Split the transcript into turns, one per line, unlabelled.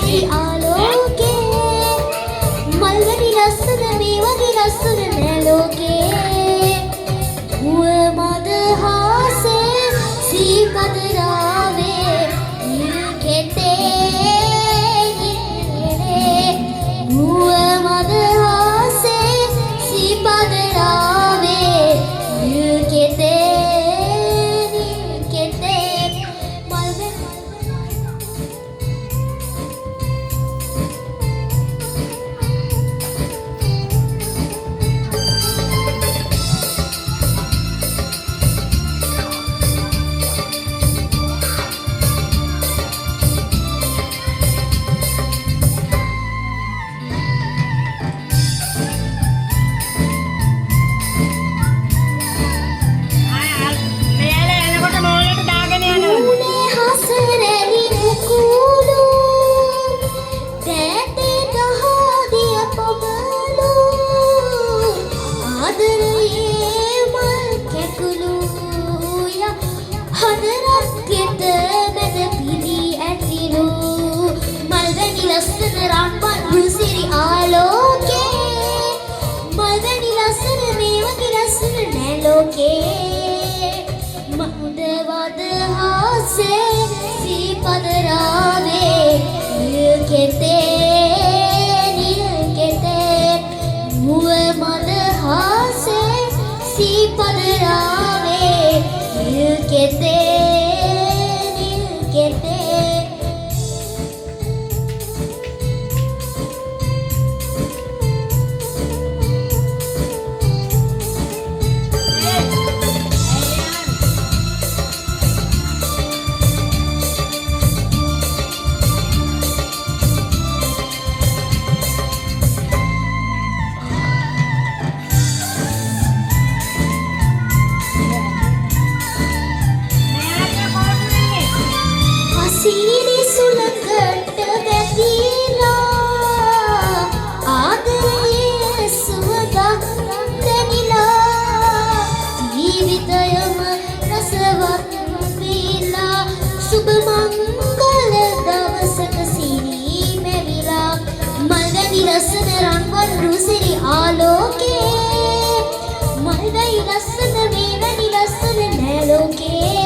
රුසිරි ආලෝකේ මල්වැනි ලස්සන මේ වගේ ලස්සන නෑ ලෝකේ මුව මද හාසේ සීපද රාවේ නිල්කෙතේ මුව මද හාසේ සීපද රාවේ නිල්කෙතේ රුසිරි ආලෝකේ මල්වැනි ලස්සන මේ වගේ ලස්සන නෑ ලෝකේ මහුද වද හාසේ සීපද රාවේ නිල්කෙතේ මුව මද හාසේ සීපද රාවේ නිල්කෙතේ සීනි සුළඟට වැදිලා ආදරයේ සුවඳක් දැනිලා ජීවිතයම රසවත් වේලා සුබ මංගල දවසක සීනි මැවිලා මල්වැනි ලස්සන රන්වන් රුසිරි ආලෝකේ මල්වැනි ලස්සන මේ වැනි ලස්සන නෑ ලෝකේ